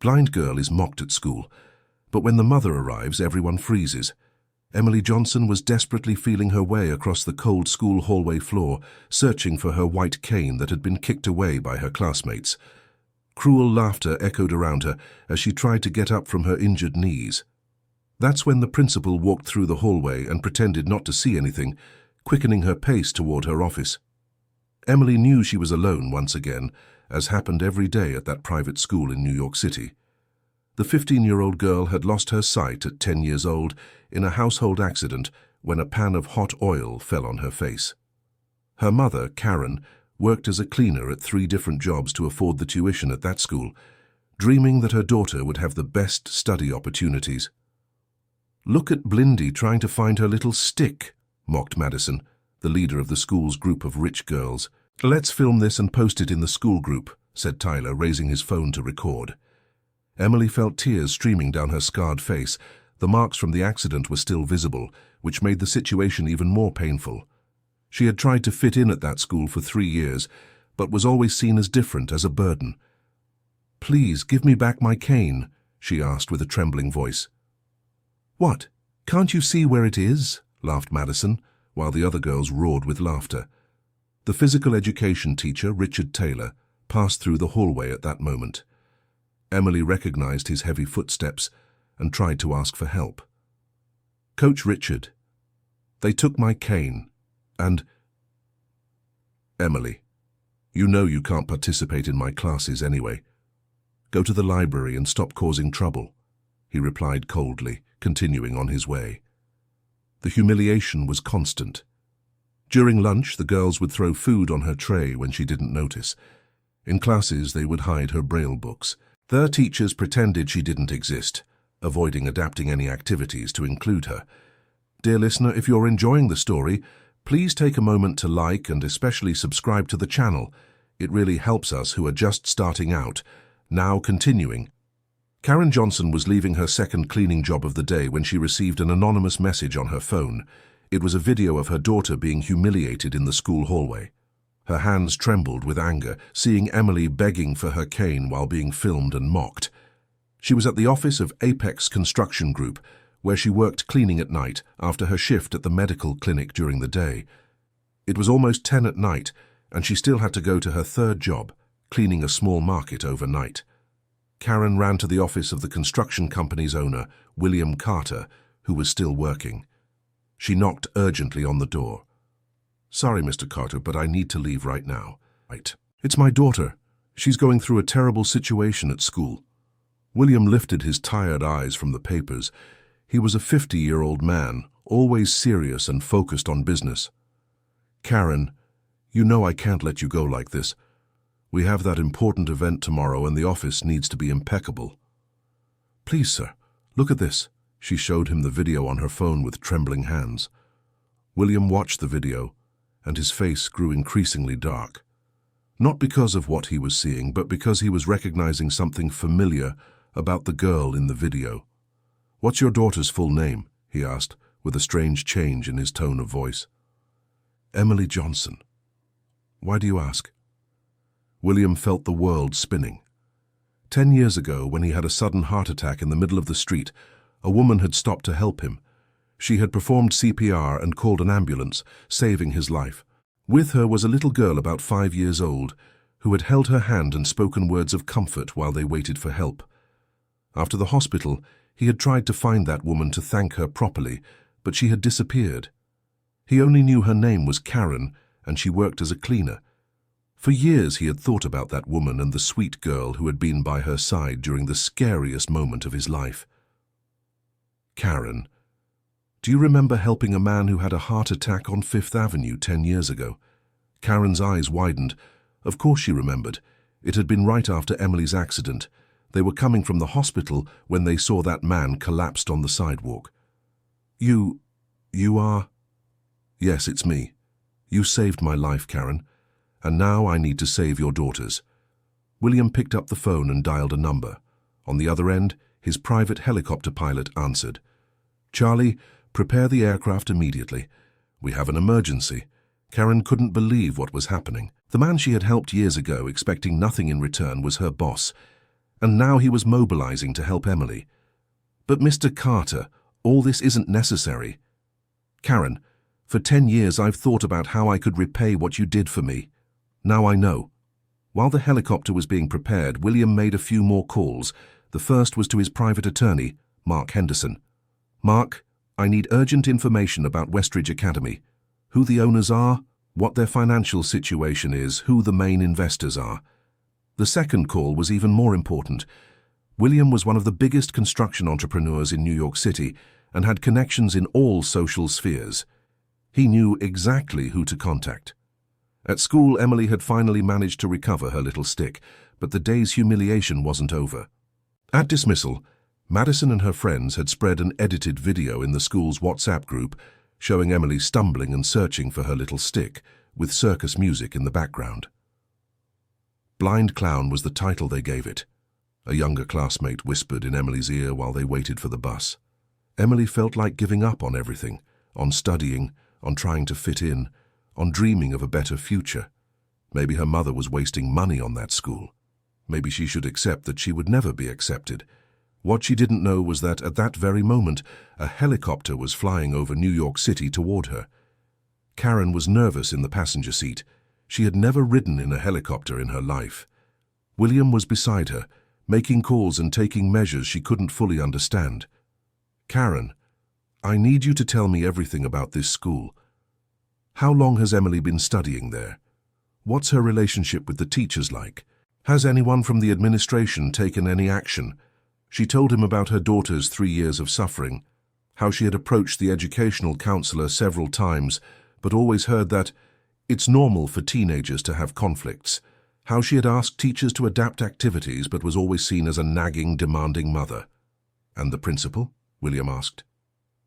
Blind girl is mocked at school, but when the mother arrives, everyone freezes. Emily Johnson was desperately feeling her way across the cold school hallway floor, searching for her white cane that had been kicked away by her classmates. Cruel laughter echoed around her as she tried to get up from her injured knees. That's when the principal walked through the hallway and pretended not to see anything, quickening her pace toward her office. Emily knew she was alone once again, as happened every day at that private school in New York City. The 15-year-old girl had lost her sight at 10 years old in a household accident when a pan of hot oil fell on her face. Her mother, Karen, worked as a cleaner at 3 different jobs to afford the tuition at that school, dreaming that her daughter would have the best study opportunities. "Look at Blindy trying to find her little stick," mocked Madison, the leader of the school's group of rich girls. "Let's film this and post it in the school group," said Tyler, raising his phone to record. Emily felt tears streaming down her scarred face. The marks from the accident were still visible, which made the situation even more painful. She had tried to fit in at that school for 3 years, but was always seen as different, as a burden. "Please, give me back my cane," she asked with a trembling voice. "What? Can't you see where it is?" laughed Madison, while the other girls roared with laughter. The physical education teacher, Richard Taylor, passed through the hallway at that moment. Emily recognized his heavy footsteps and tried to ask for help. "Coach Richard, they took my cane, and—" "Emily, you know you can't participate in my classes anyway. Go to the library and stop causing trouble," he replied coldly, continuing on his way. The humiliation was constant. During lunch, the girls would throw food on her tray when she didn't notice. In classes, they would hide her Braille books. Their teachers pretended she didn't exist, avoiding adapting any activities to include her. Dear listener, if you're enjoying the story, please take a moment to like and especially subscribe to the channel. It really helps us who are just starting out. Now continuing. Karen Johnson was leaving her second cleaning job of the day when she received an anonymous message on her phone. It was a video of her daughter being humiliated in the school hallway. Her hands trembled with anger, seeing Emily begging for her cane while being filmed and mocked. She was at the office of Apex Construction Group, where she worked cleaning at night after her shift at the medical clinic during the day. It was almost 10 at night, and she still had to go to her third job, cleaning a small market overnight. Karen ran to the office of the construction company's owner, William Carter, who was still working. She knocked urgently on the door. "Sorry, Mr. Carter, but I need to leave right now." "Right. It's my daughter. She's going through a terrible situation at school." William lifted his tired eyes from the papers. He was a 50-year-old man, always serious and focused on business. "Karen, you know I can't let you go like this. We have that important event tomorrow and the office needs to be impeccable." "Please, sir, look at this." She showed him the video on her phone with trembling hands. William watched the video, and his face grew increasingly dark. Not because of what he was seeing, but because he was recognizing something familiar about the girl in the video. "What's your daughter's full name?" he asked, with a strange change in his tone of voice. "Emily Johnson." "Why do you ask?" William felt the world spinning. 10 years ago, when he had a sudden heart attack in the middle of the street, a woman had stopped to help him. She had performed CPR and called an ambulance, saving his life. With her was a little girl about 5 years old, who had held her hand and spoken words of comfort while they waited for help. After the hospital, he had tried to find that woman to thank her properly, but she had disappeared. He only knew her name was Karen, and she worked as a cleaner. For years he had thought about that woman and the sweet girl who had been by her side during the scariest moment of his life. "Karen, do you remember helping a man who had a heart attack on 5th Avenue 10 years ago?" Karen's eyes widened. Of course she remembered. It had been right after Emily's accident. They were coming from the hospital when they saw that man collapsed on the sidewalk. You are—" "Yes, it's me. You saved my life, Karen, and now I need to save your daughter's." William picked up the phone and dialed a number. On the other end, his private helicopter pilot answered. "Charlie, prepare the aircraft immediately. We have an emergency." Karen couldn't believe what was happening. The man she had helped years ago, expecting nothing in return, was her boss. and now he was mobilizing to help Emily. But Mr. Carter, all this isn't necessary. Karen, for 10 years I've thought about how I could repay what you did for me. Now I know. While the helicopter was being prepared, William made a few more calls. The first was to his private attorney, Mark Henderson. Mark, I need urgent information about Westridge Academy. Who the owners are, what their financial situation is, who the main investors are. The second call was even more important. William was one of the biggest construction entrepreneurs in New York City and had connections in all social spheres. He knew exactly who to contact. At school, Emily had finally managed to recover her little stick, but the day's humiliation wasn't over. At dismissal, Madison and her friends had spread an edited video in the school's WhatsApp group showing Emily stumbling and searching for her little stick, with circus music in the background. Blind Clown was the title they gave it. A younger classmate whispered in Emily's ear while they waited for the bus. Emily felt like giving up on everything, on studying, on trying to fit in, on dreaming of a better future. Maybe her mother was wasting money on that school. Maybe she should accept that she would never be accepted. What she didn't know was that at that very moment, a helicopter was flying over New York City toward her. Karen was nervous in the passenger seat. She had never ridden in a helicopter in her life. William was beside her, making calls and taking measures she couldn't fully understand. Karen, I need you to tell me everything about this school. How long has Emily been studying there? What's her relationship with the teachers like? Has anyone from the administration taken any action? She told him about her daughter's 3 years of suffering, how she had approached the educational counselor several times, but always heard that it's normal for teenagers to have conflicts, how she had asked teachers to adapt activities but was always seen as a nagging, demanding mother. And the principal? William asked.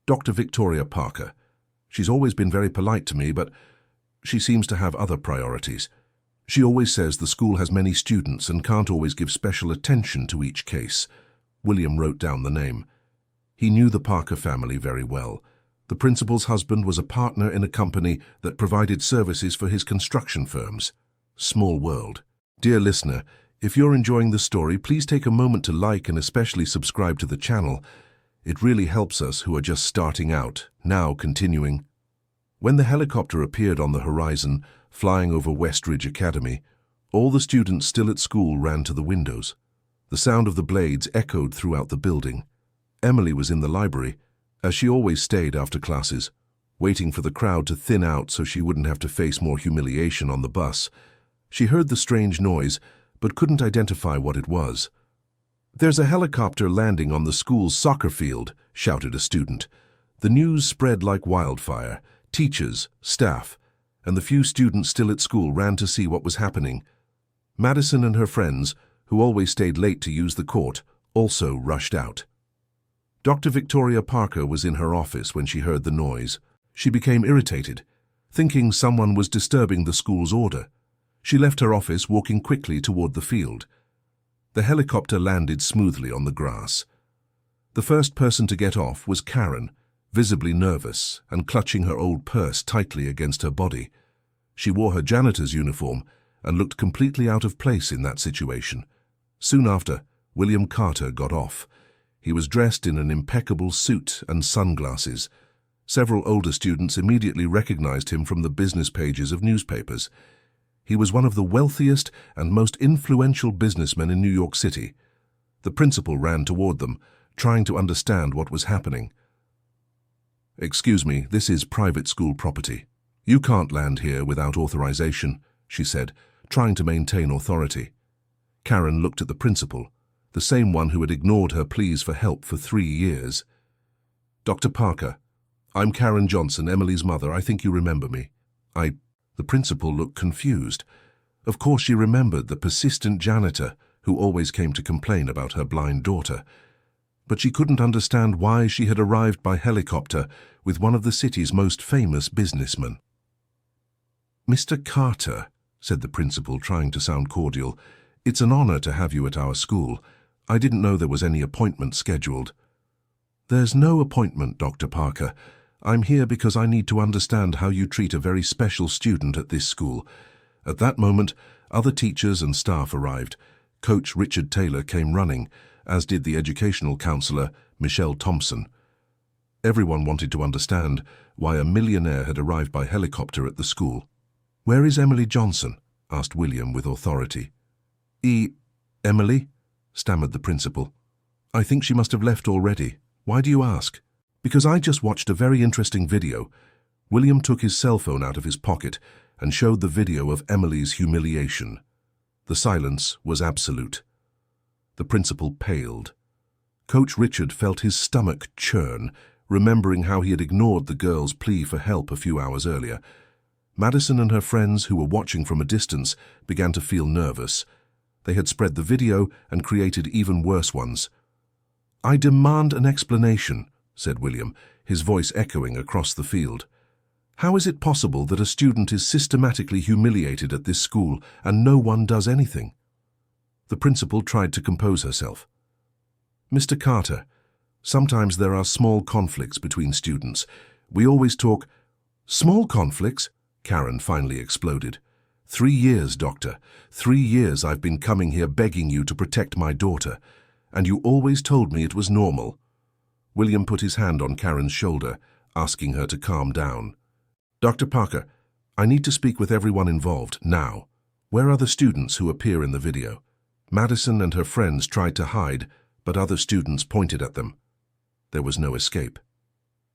Dr. Victoria Parker. She's always been very polite to me, but she seems to have other priorities. She always says the school has many students and can't always give special attention to each case. William wrote down the name. He knew the Parker family very well. The principal's husband was a partner in a company that provided services for his construction firms. Small world. Dear listener, if you're enjoying the story, please take a moment to like and especially subscribe to the channel. It really helps us who are just starting out. Now continuing. When the helicopter appeared on the horizon, flying over Westridge Academy, all the students still at school ran to the windows. The sound of the blades echoed throughout the building. Emily was in the library, as she always stayed after classes, waiting for the crowd to thin out so she wouldn't have to face more humiliation on the bus. She heard the strange noise, but couldn't identify what it was. There's a helicopter landing on the school's soccer field, shouted a student. The news spread like wildfire. Teachers, staff, and the few students still at school ran to see what was happening. Madison and her friends, who always stayed late to use the court, also rushed out. Dr. Victoria Parker was in her office when she heard the noise. She became irritated, thinking someone was disturbing the school's order. She left her office, walking quickly toward the field. The helicopter landed smoothly on the grass. The first person to get off was Karen, visibly nervous and clutching her old purse tightly against her body. She wore her janitor's uniform and looked completely out of place in that situation. Soon after, William Carter got off. He was dressed in an impeccable suit and sunglasses. Several older students immediately recognized him from the business pages of newspapers. He was one of the wealthiest and most influential businessmen in New York City. The principal ran toward them, trying to understand what was happening. "Excuse me, this is private school property. You can't land here without authorization," she said, trying to maintain authority. Karen looked at the principal, the same one who had ignored her pleas for help for 3 years. "Dr. Parker, I'm Karen Johnson, Emily's mother. I think you remember me." The principal looked confused. Of course she remembered the persistent janitor who always came to complain about her blind daughter. But she couldn't understand why she had arrived by helicopter with one of the city's most famous businessmen. "Mr. Carter," said the principal, trying to sound cordial, "it's an honor to have you at our school. I didn't know there was any appointment scheduled." "There's no appointment, Dr. Parker. I'm here because I need to understand how you treat a very special student at this school." At that moment, other teachers and staff arrived. Coach Richard Taylor came running, as did the educational counselor, Michelle Thompson. Everyone wanted to understand why a millionaire had arrived by helicopter at the school. "Where is Emily Johnson?" asked William with authority. Emily?" stammered the principal. "I think she must have left already. Why do you ask?" "Because I just watched a very interesting video." William took his cell phone out of his pocket and showed the video of Emily's humiliation. The silence was absolute. The principal paled. Coach Richard felt his stomach churn, remembering how he had ignored the girl's plea for help a few hours earlier. Madison and her friends, who were watching from a distance, began to feel nervous. They had spread the video and created even worse ones. "I demand an explanation," said William, his voice echoing across the field. "How is it possible that a student is systematically humiliated at this school and no one does anything?" The principal tried to compose herself. "Mr. Carter, sometimes there are small conflicts between students. We always talk—" "Small conflicts?" Karen finally exploded. 3 years, Doctor. 3 years I've been coming here begging you to protect my daughter, and you always told me it was normal." William put his hand on Karen's shoulder, asking her to calm down. "Dr. Parker, I need to speak with everyone involved, now. Where are the students who appear in the video?" Madison and her friends tried to hide, but other students pointed at them. There was no escape.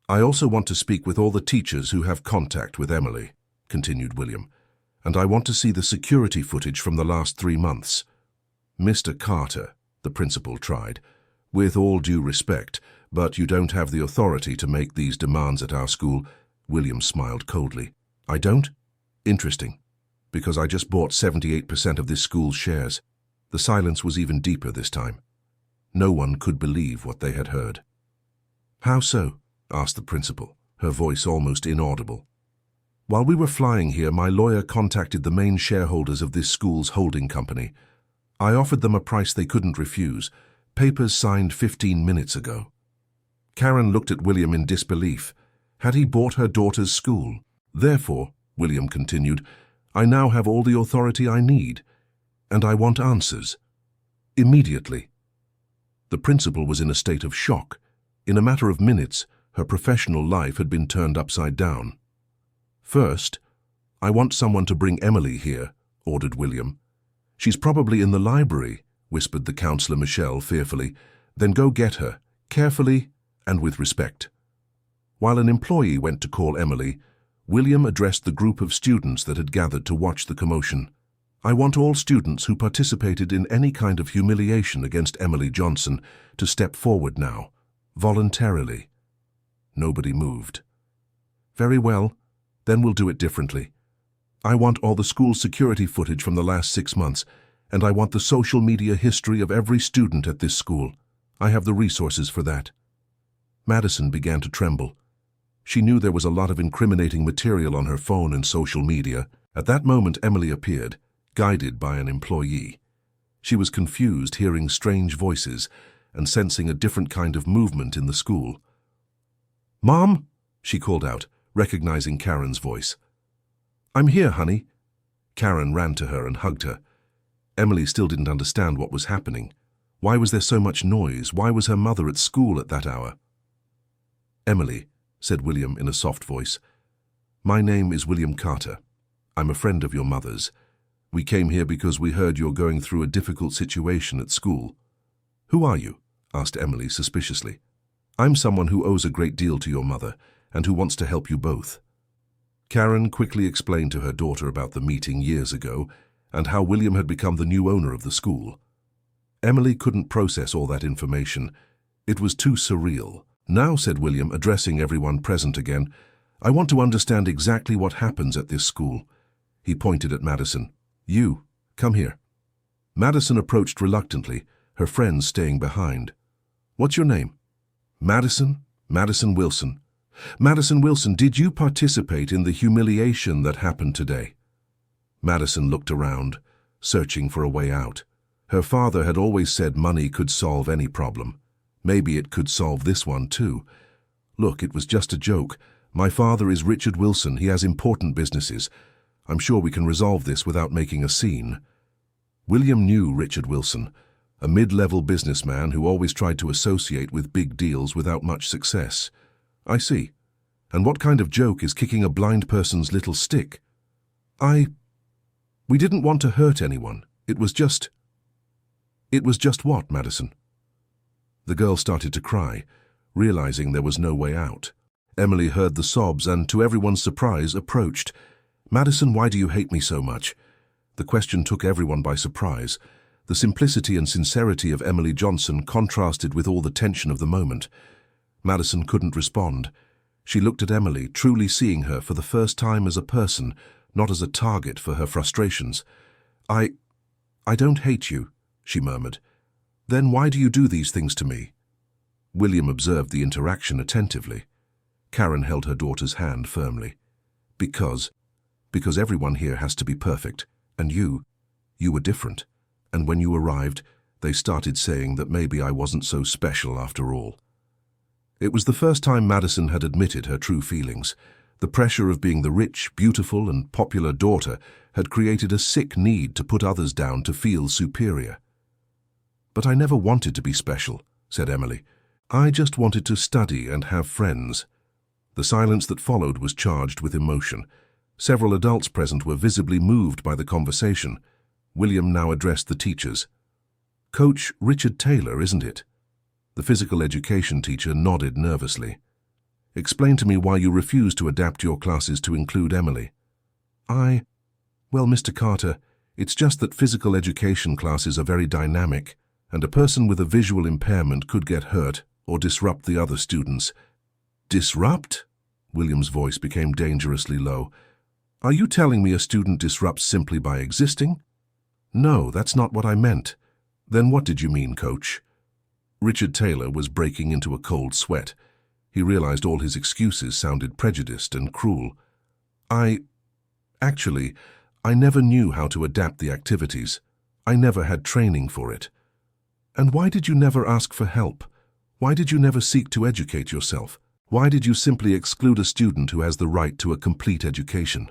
"I also want to speak with all the teachers who have contact with Emily," continued William. "And I want to see the security footage from the last 3 months. "Mr. Carter," the principal tried, "with all due respect, but you don't have the authority to make these demands at our school." William smiled coldly. "I don't? Interesting, because I just bought 78% of this school's shares." The silence was even deeper this time. No one could believe what they had heard. "How so?" asked the principal, her voice almost inaudible. "While we were flying here, my lawyer contacted the main shareholders of this school's holding company. I offered them a price they couldn't refuse. Papers signed 15 minutes ago." Karen looked at William in disbelief. Had he bought her daughter's school? "Therefore," William continued, "I now have all the authority I need, and I want answers. Immediately." The principal was in a state of shock. In a matter of minutes, her professional life had been turned upside down. "First, I want someone to bring Emily here," ordered William. "She's probably in the library," whispered the counselor Michelle fearfully. "Then go get her, carefully and with respect." While an employee went to call Emily, William addressed the group of students that had gathered to watch the commotion. "I want all students who participated in any kind of humiliation against Emily Johnson to step forward now, voluntarily." Nobody moved. "Very well. Then we'll do it differently. I want all the school security footage from the last 6 months, and I want the social media history of every student at this school. I have the resources for that." Madison began to tremble. She knew there was a lot of incriminating material on her phone and social media. At that moment, Emily appeared, guided by an employee. She was confused, hearing strange voices and sensing a different kind of movement in the school. "Mom," she called out, recognizing Karen's voice. "I'm here, honey." Karen ran to her and hugged her. Emily still didn't understand what was happening. Why was there so much noise? Why was her mother at school at that hour? "Emily," said William in a soft voice, "my name is William Carter. I'm a friend of your mother's. We came here because we heard you're going through a difficult situation at school." "Who are you?" asked Emily suspiciously. "I'm someone who owes a great deal to your mother and who wants to help you both." Karen quickly explained to her daughter about the meeting years ago and how William had become the new owner of the school. Emily couldn't process all that information. It was too surreal. "Now," said William, addressing everyone present again, "I want to understand exactly what happens at this school." He pointed at Madison. "You, come here." Madison approached reluctantly, her friends staying behind. "What's your name?" "Madison. Madison Wilson." "Madison Wilson, did you participate in the humiliation that happened today?" Madison looked around, searching for a way out. Her father had always said money could solve any problem. Maybe it could solve this one too. "Look, it was just a joke. My father is Richard Wilson. He has important businesses. I'm sure we can resolve this without making a scene." William knew Richard Wilson, a mid-level businessman who always tried to associate with big deals without much success. I see. And what kind of joke is kicking a blind person's little stick? We didn't want to hurt anyone. It was just what, Madison? The girl started to cry, realizing there was no way out. Emily heard the sobs and, to everyone's surprise, approached. Madison, why do you hate me so much? The question took everyone by surprise. The simplicity and sincerity of Emily Johnson contrasted with all the tension of the moment. Madison couldn't respond. She looked at Emily, truly seeing her for the first time as a person, not as a target for her frustrations. I don't hate you, she murmured. Then why do you do these things to me? William observed the interaction attentively. Karen held her daughter's hand firmly. Because everyone here has to be perfect, and you were different. And when you arrived, they started saying that maybe I wasn't so special after all. It was the first time Madison had admitted her true feelings. The pressure of being the rich, beautiful, and popular daughter had created a sick need to put others down to feel superior. But I never wanted to be special, said Emily. I just wanted to study and have friends. The silence that followed was charged with emotion. Several adults present were visibly moved by the conversation. William now addressed the teachers. Coach Richard Taylor, isn't it? The physical education teacher nodded nervously. Explain to me why you refuse to adapt your classes to include Emily. Well, Mr. Carter, it's just that physical education classes are very dynamic, and a person with a visual impairment could get hurt or disrupt the other students. Disrupt? William's voice became dangerously low. Are you telling me a student disrupts simply by existing? No, that's not what I meant. Then what did you mean, Coach? Richard Taylor was breaking into a cold sweat. He realized all his excuses sounded prejudiced and cruel. Actually, I never knew how to adapt the activities. I never had training for it. And why did you never ask for help? Why did you never seek to educate yourself? Why did you simply exclude a student who has the right to a complete education?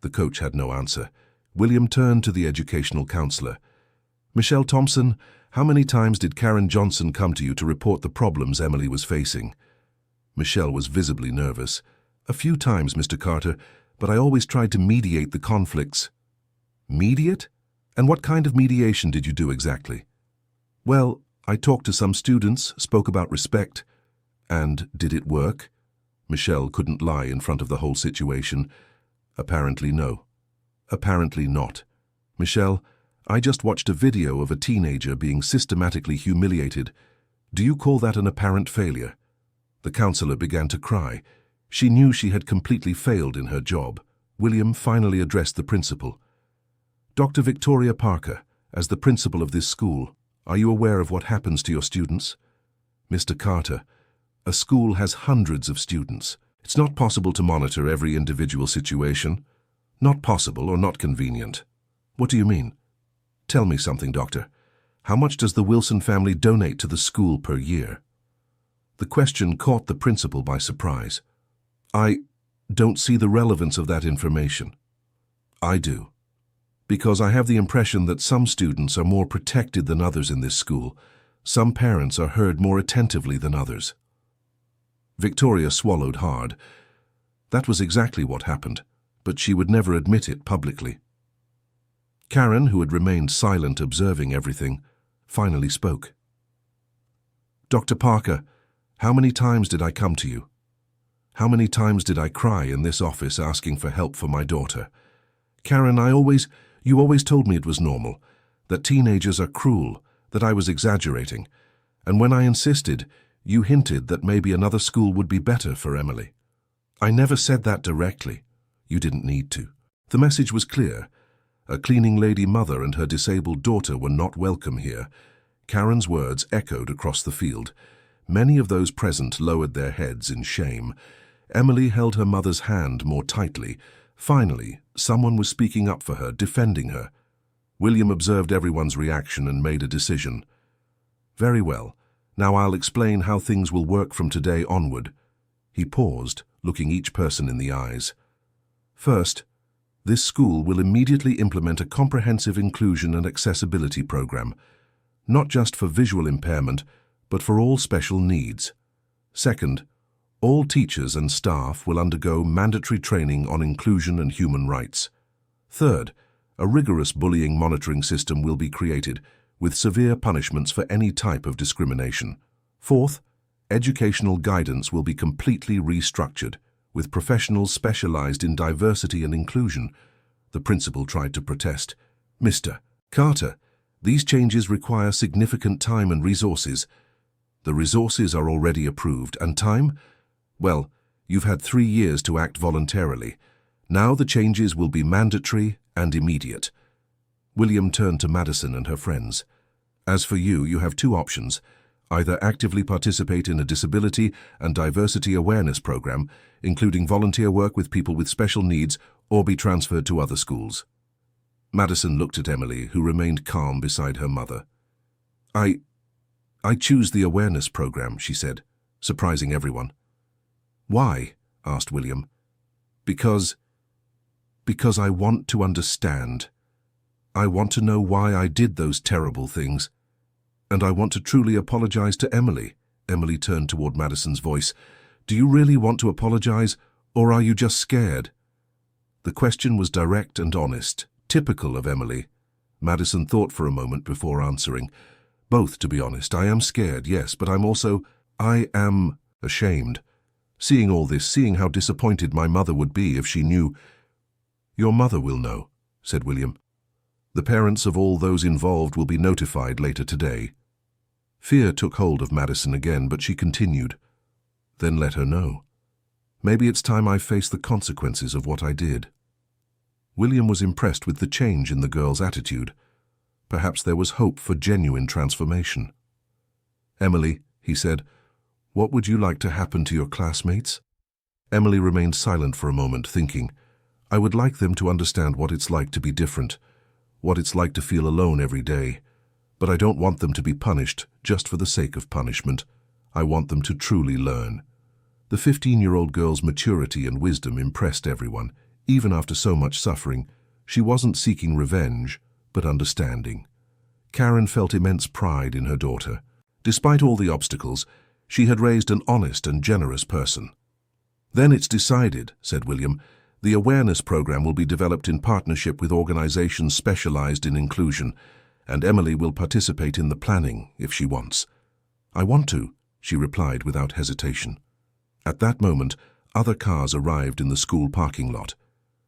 The coach had no answer. William turned to the educational counselor. Michelle Thompson, how many times did Karen Johnson come to you to report the problems Emily was facing? Michelle was visibly nervous. A few times, Mr. Carter, but I always tried to mediate the conflicts. Mediate? And what kind of mediation did you do exactly? Well, I talked to some students, spoke about respect. And did it work? Michelle couldn't lie in front of the whole situation. Apparently no. Apparently not. Michelle, I just watched a video of a teenager being systematically humiliated. Do you call that an apparent failure? The counselor began to cry. She knew she had completely failed in her job. William finally addressed the principal. Dr. Victoria Parker, as the principal of this school, are you aware of what happens to your students? Mr. Carter, a school has hundreds of students. It's not possible to monitor every individual situation. Not possible or not convenient. What do you mean? Tell me something, Doctor. How much does the Wilson family donate to the school per year? The question caught the principal by surprise. I don't see the relevance of that information. I do. Because I have the impression that some students are more protected than others in this school. Some parents are heard more attentively than others. Victoria swallowed hard. That was exactly what happened, but she would never admit it publicly. Karen, who had remained silent observing everything, finally spoke. Dr. Parker, how many times did I come to you? How many times did I cry in this office asking for help for my daughter? Karen, you always told me it was normal, that teenagers are cruel, that I was exaggerating, and when I insisted, you hinted that maybe another school would be better for Emily. I never said that directly. You didn't need to. The message was clear. A cleaning lady mother and her disabled daughter were not welcome here. Karen's words echoed across the field. Many of those present lowered their heads in shame. Emily held her mother's hand more tightly. Finally, someone was speaking up for her, defending her. William observed everyone's reaction and made a decision. Very well. Now I'll explain how things will work from today onward. He paused, looking each person in the eyes. First, This school will immediately implement a comprehensive inclusion and accessibility program, not just for visual impairment, but for all special needs. Second, all teachers and staff will undergo mandatory training on inclusion and human rights. Third, a rigorous bullying monitoring system will be created, with severe punishments for any type of discrimination. Fourth, educational guidance will be completely restructured, with professionals specialized in diversity and inclusion. The principal tried to protest. "Mr. Carter, these changes require significant time and resources." "The resources are already approved, and time? Well, you've had 3 years to act voluntarily. Now the changes will be mandatory and immediate." William turned to Madison and her friends. "As for you, you have 2 options. Either actively participate in a disability and diversity awareness program, including volunteer work with people with special needs, or be transferred to other schools." Madison looked at Emily, who remained calm beside her mother. I choose the awareness program," she said, surprising everyone. "Why?" asked William. Because I want to understand. I want to know why I did those terrible things. And I want to truly apologize to Emily." Emily turned toward Madison's voice. "Do you really want to apologize, or are you just scared?" The question was direct and honest, typical of Emily. Madison thought for a moment before answering. "Both, to be honest. I am scared, yes, but I am ashamed. Seeing all this, seeing how disappointed my mother would be if she knew." "Your mother will know," said William. "The parents of all those involved will be notified later today." Fear took hold of Madison again, but she continued. "Then let her know. Maybe it's time I face the consequences of what I did." William was impressed with the change in the girl's attitude. Perhaps there was hope for genuine transformation. "Emily," he said, "what would you like to happen to your classmates?" Emily remained silent for a moment, thinking. "I would like them to understand what it's like to be different, what it's like to feel alone every day. But I don't want them to be punished just for the sake of punishment. I want them to truly learn." The 15-year-old girl's maturity and wisdom impressed everyone. Even after so much suffering, she wasn't seeking revenge, but understanding. Karen felt immense pride in her daughter. Despite all the obstacles, she had raised an honest and generous person. "Then it's decided," said William. "The awareness program will be developed in partnership with organizations specialized in inclusion, and Emily will participate in the planning if she wants." "I want to," she replied without hesitation. At that moment, other cars arrived in the school parking lot.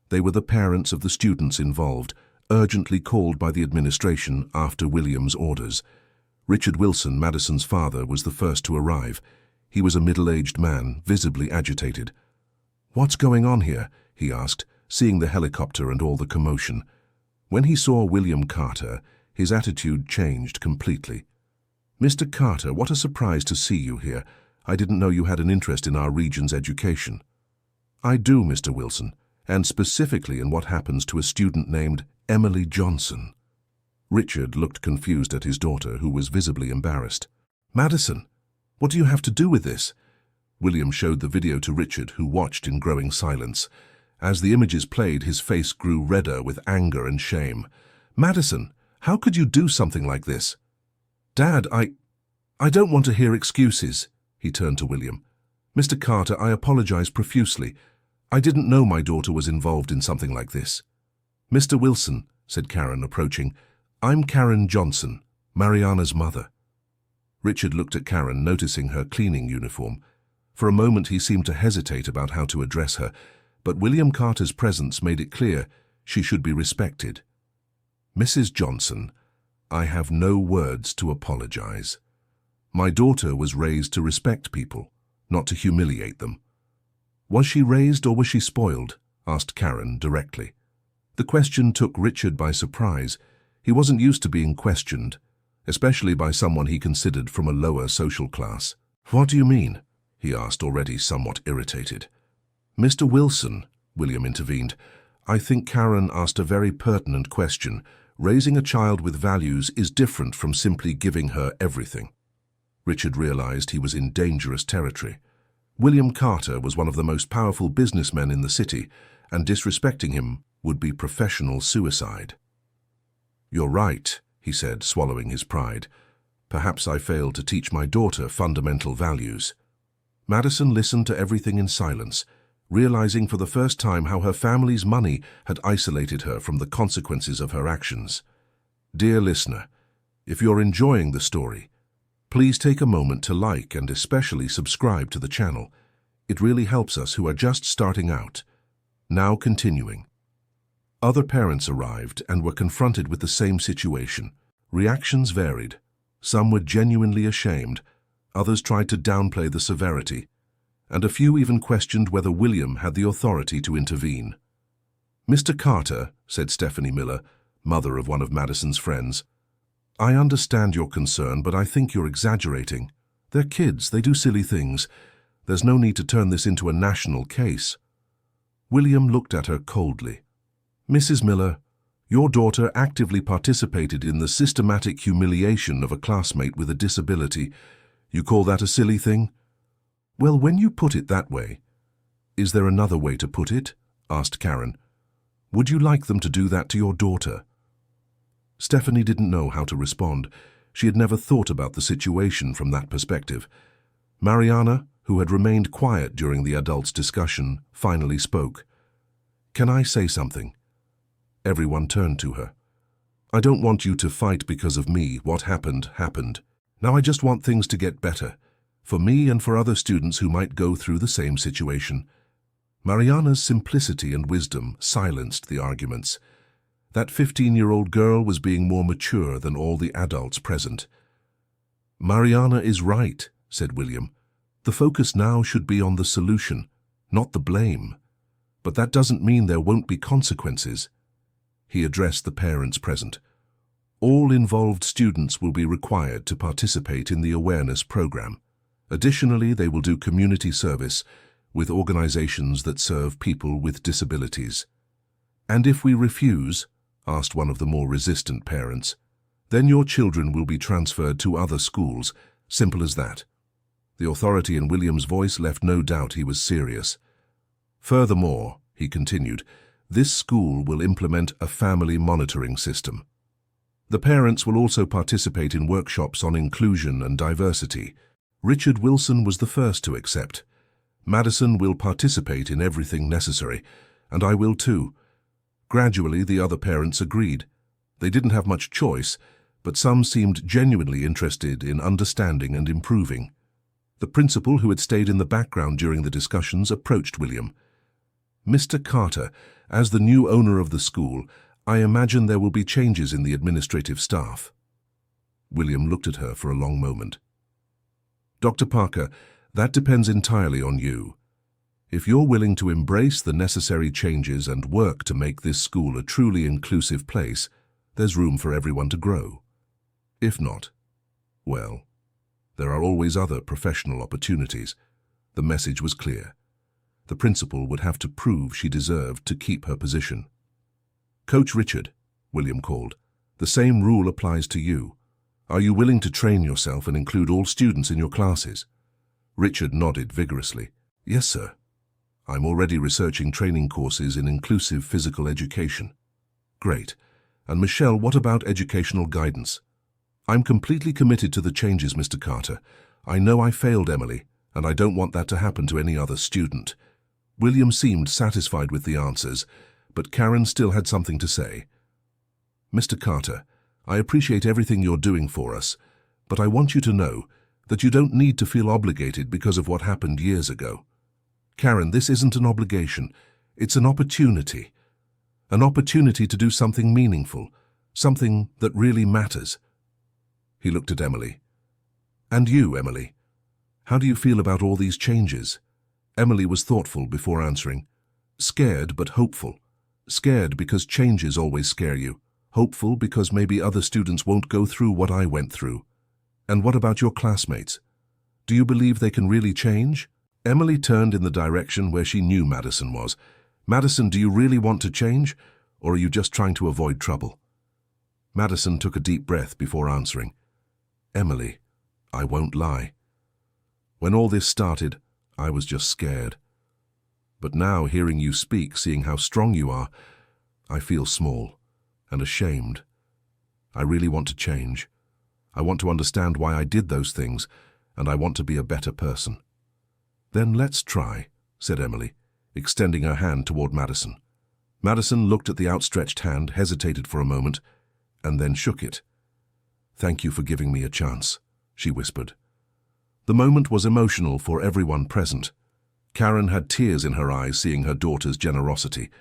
They were the parents of the students involved, urgently called by the administration after William's orders. Richard Wilson, Madison's father, was the first to arrive. He was a middle-aged man, visibly agitated. "What's going on here?" he asked, seeing the helicopter and all the commotion. When he saw William Carter, his attitude changed completely. "Mr. Carter, what a surprise to see you here. I didn't know you had an interest in our region's education." "I do, Mr. Wilson, and specifically in what happens to a student named Emily Johnson." Richard looked confused at his daughter, who was visibly embarrassed. "Madison, what do you have to do with this?" William showed the video to Richard, who watched in growing silence. As the images played, his face grew redder with anger and shame. "Madison, how could you do something like this?" "Dad, I don't want to hear excuses." He turned to William. "Mr. Carter, I apologize profusely. I didn't know my daughter was involved in something like this." "Mr. Wilson," said Karen, approaching, "I'm Karen Johnson, Mariana's mother." Richard looked at Karen, noticing her cleaning uniform. For a moment he seemed to hesitate about how to address her, but William Carter's presence made it clear she should be respected. "Mrs. Johnson, I have no words to apologize. My daughter was raised to respect people, not to humiliate them." "Was she raised or was she spoiled?" asked Karen directly. The question took Richard by surprise. He wasn't used to being questioned, especially by someone he considered from a lower social class. "What do you mean?" he asked, already somewhat irritated. "Mr. Wilson," William intervened, "I think Karen asked a very pertinent question. Raising a child with values is different from simply giving her everything." Richard realized he was in dangerous territory. William Carter was one of the most powerful businessmen in the city, and disrespecting him would be professional suicide. "You're right," he said, swallowing his pride. "Perhaps I failed to teach my daughter fundamental values." Madison listened to everything in silence, realizing for the first time how her family's money had isolated her from the consequences of her actions. Dear listener, if you're enjoying the story, please take a moment to like and especially subscribe to the channel. It really helps us who are just starting out. Now continuing. Other parents arrived and were confronted with the same situation. Reactions varied. Some were genuinely ashamed, others tried to downplay the severity, and a few even questioned whether William had the authority to intervene. "Mr. Carter," said Stephanie Miller, mother of one of Madison's friends, "I understand your concern, but I think you're exaggerating. They're kids, they do silly things. There's no need to turn this into a national case." William looked at her coldly. "Mrs. Miller, your daughter actively participated in the systematic humiliation of a classmate with a disability. You call that a silly thing?" "Well, when you put it that way." "Is there another way to put it?" asked Karen. "Would you like them to do that to your daughter?" Stephanie didn't know how to respond. She had never thought about the situation from that perspective. Mariana, who had remained quiet during the adults' discussion, finally spoke. "Can I say something?" Everyone turned to her. "I don't want you to fight because of me. What happened, happened. Now I just want things to get better, for me and for other students who might go through the same situation." Mariana's simplicity and wisdom silenced the arguments. That 15-year-old girl was being more mature than all the adults present. "Mariana is right," said William. "The focus now should be on the solution, not the blame. But that doesn't mean there won't be consequences." He addressed the parents present. "All involved students will be required to participate in the awareness program. Additionally, they will do community service with organizations that serve people with disabilities." "And if we refuse," asked one of the more resistant parents, "then your children will be transferred to other schools. Simple as that." The authority in William's voice left no doubt he was serious. "Furthermore," he continued, "this school will implement a family monitoring system. The parents will also participate in workshops on inclusion and diversity. Richard Wilson was the first to accept. Madison will participate in everything necessary, and I will too." Gradually, the other parents agreed. They didn't have much choice, but some seemed genuinely interested in understanding and improving. The principal, who had stayed in the background during the discussions, approached William. "Mr. Carter, as the new owner of the school, I imagine there will be changes in the administrative staff." William looked at her for a long moment. "Dr. Parker, that depends entirely on you. If you're willing to embrace the necessary changes and work to make this school a truly inclusive place, there's room for everyone to grow. If not, well, there are always other professional opportunities." The message was clear. The principal would have to prove she deserved to keep her position. "Coach Richard," William called, "the same rule applies to you. Are you willing to train yourself and include all students in your classes?" Richard nodded vigorously. "Yes, sir. I'm already researching training courses in inclusive physical education." "Great. And Michelle, what about educational guidance?" "I'm completely committed to the changes, Mr. Carter. I know I failed Emily, and I don't want that to happen to any other student." William seemed satisfied with the answers, but Karen still had something to say. "Mr. Carter, I appreciate everything you're doing for us, but I want you to know that you don't need to feel obligated because of what happened years ago. Karen, this isn't an obligation. It's an opportunity. An opportunity to do something meaningful, something that really matters." He looked at Emily. "And you, Emily, how do you feel about all these changes?" Emily was thoughtful before answering. "Scared but hopeful. Scared because changes always scare you. Hopeful because maybe other students won't go through what I went through. And what about your classmates? Do you believe they can really change?" Emily turned in the direction where she knew Madison was. "Madison, do you really want to change, or are you just trying to avoid trouble?" Madison took a deep breath before answering. "Emily, I won't lie. When all this started, I was just scared. But now, hearing you speak, seeing how strong you are, I feel small and ashamed. I really want to change. I want to understand why I did those things, and I want to be a better person." "Then let's try," said Emily, extending her hand toward Madison. Madison looked at the outstretched hand, hesitated for a moment, and then shook it. "Thank you for giving me a chance," she whispered. The moment was emotional for everyone present. Karen had tears in her eyes seeing her daughter's generosity.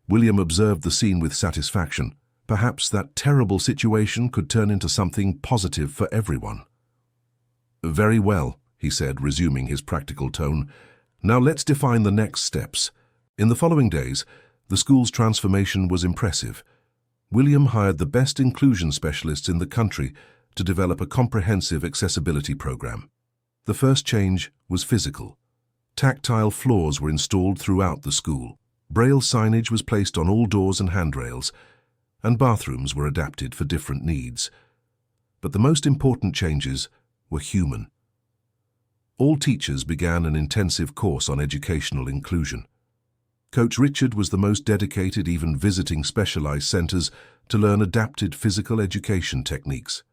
William observed the scene with satisfaction. Perhaps that terrible situation could turn into something positive for everyone. "Very well," he said, resuming his practical tone. "Now let's define the next steps." In the following days, the school's transformation was impressive. William hired the best inclusion specialists in the country to develop a comprehensive accessibility program. The first change was physical. Tactile floors were installed throughout the school. Braille signage was placed on all doors and handrails, and bathrooms were adapted for different needs. But the most important changes were human. All teachers began an intensive course on educational inclusion. Coach Richard was the most dedicated, even visiting specialized centers to learn adapted physical education techniques.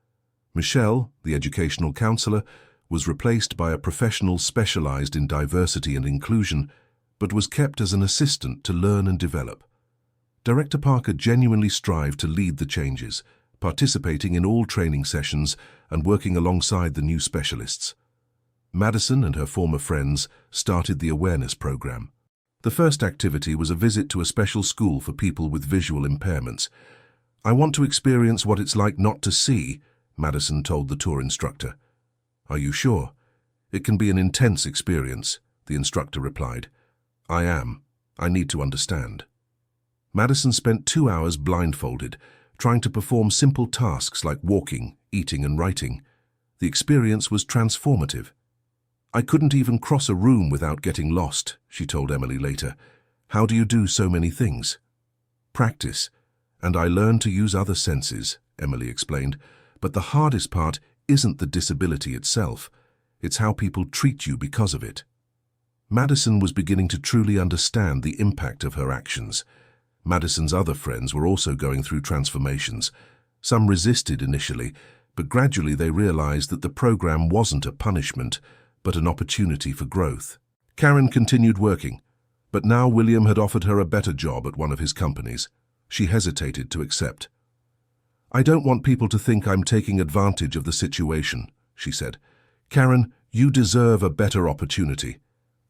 Michelle, the educational counselor, was replaced by a professional specialized in diversity and inclusion, but was kept as an assistant to learn and develop. Director Parker genuinely strived to lead the changes, participating in all training sessions and working alongside the new specialists. Madison and her former friends started the awareness program. The first activity was a visit to a special school for people with visual impairments. "I want to experience what it's like not to see," Madison told the tour instructor. "Are you sure? It can be an intense experience," the instructor replied. "I am. I need to understand." Madison spent 2 hours blindfolded, trying to perform simple tasks like walking, eating, and writing. The experience was transformative. "I couldn't even cross a room without getting lost," she told Emily later. "How do you do so many things?" "Practice, and I learned to use other senses," Emily explained. "But the hardest part isn't the disability itself. It's how people treat you because of it." Madison was beginning to truly understand the impact of her actions. Madison's other friends were also going through transformations. Some resisted initially, but gradually they realized that the program wasn't a punishment, but an opportunity for growth. Karen continued working, but now William had offered her a better job at one of his companies. She hesitated to accept. "I don't want people to think I'm taking advantage of the situation," she said. "Karen, you deserve a better opportunity,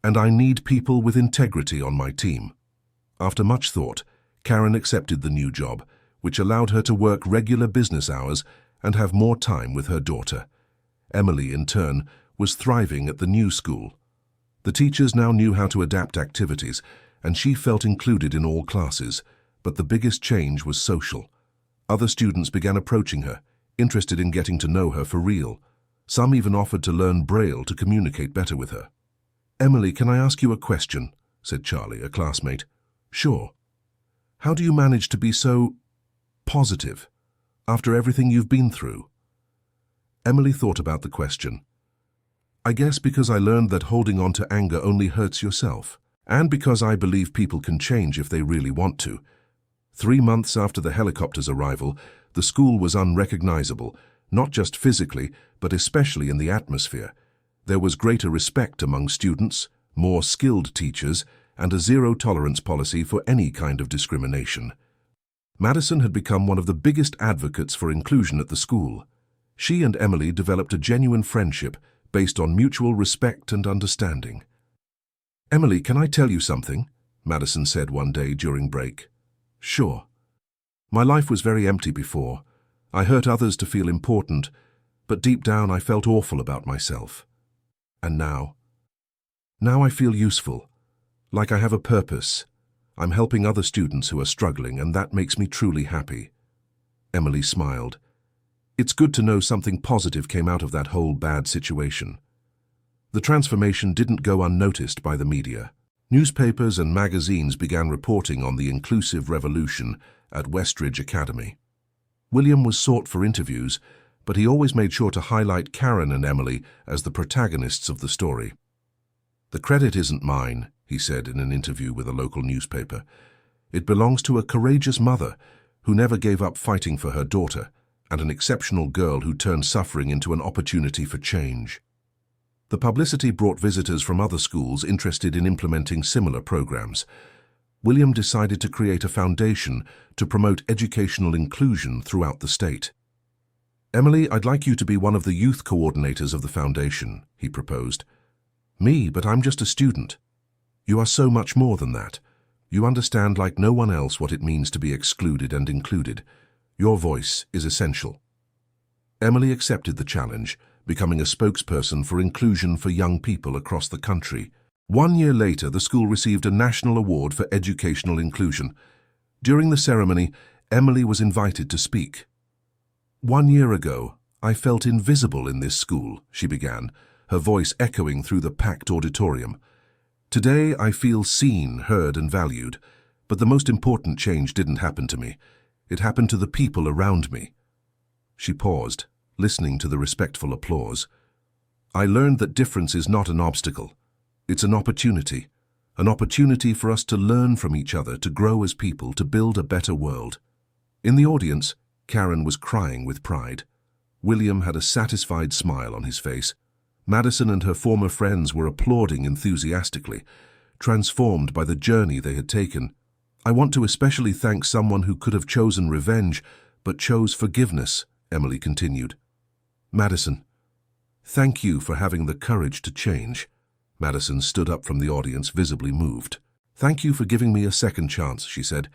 and I need people with integrity on my team." After much thought, Karen accepted the new job, which allowed her to work regular business hours and have more time with her daughter. Emily, in turn, was thriving at the new school. The teachers now knew how to adapt activities, and she felt included in all classes, but the biggest change was social. Other students began approaching her, interested in getting to know her for real. Some even offered to learn Braille to communicate better with her. "Emily, can I ask you a question?" said Charlie, a classmate. "Sure. How do you manage to be so positive after everything you've been through?" Emily thought about the question. "I guess because I learned that holding on to anger only hurts yourself, and because I believe people can change if they really want to." 3 months after the helicopter's arrival, the school was unrecognizable, not just physically, but especially in the atmosphere. There was greater respect among students, more skilled teachers, and a zero-tolerance policy for any kind of discrimination. Madison had become one of the biggest advocates for inclusion at the school. She and Emily developed a genuine friendship based on mutual respect and understanding. "Emily, can I tell you something?" Madison said one day during break. "Sure. My life was very empty before. I hurt others to feel important, but deep down I felt awful about myself. And now? Now I feel useful. Like I have a purpose. I'm helping other students who are struggling, and that makes me truly happy." Emily smiled. "It's good to know something positive came out of that whole bad situation." The transformation didn't go unnoticed by the media. Newspapers and magazines began reporting on the inclusive revolution at Westridge Academy. William was sought for interviews, but he always made sure to highlight Karen and Emily as the protagonists of the story. "The credit isn't mine," he said in an interview with a local newspaper. It belongs to a courageous mother who never gave up fighting for her daughter, and an exceptional girl who turned suffering into an opportunity for change. The publicity brought visitors from other schools interested in implementing similar programs. William decided to create a foundation to promote educational inclusion throughout the state. "Emily, I'd like you to be one of the youth coordinators of the foundation," he proposed. "Me, but I'm just a student." "You are so much more than that. You understand like no one else what it means to be excluded and included. Your voice is essential." Emily accepted the challenge, becoming a spokesperson for inclusion for young people across the country. 1 year later, the school received a national award for educational inclusion. During the ceremony, Emily was invited to speak. "1 year ago, I felt invisible in this school," she began, her voice echoing through the packed auditorium. "Today, I feel seen, heard, and valued, but the most important change didn't happen to me. It happened to the people around me." She paused, listening to the respectful applause. "I learned that difference is not an obstacle. It's an opportunity for us to learn from each other, to grow as people, to build a better world." In the audience, Karen was crying with pride. William had a satisfied smile on his face. Madison and her former friends were applauding enthusiastically, transformed by the journey they had taken. "I want to especially thank someone who could have chosen revenge, but chose forgiveness," Emily continued. "Madison, thank you for having the courage to change." Madison stood up from the audience, visibly moved. "Thank you for giving me a second chance," she said.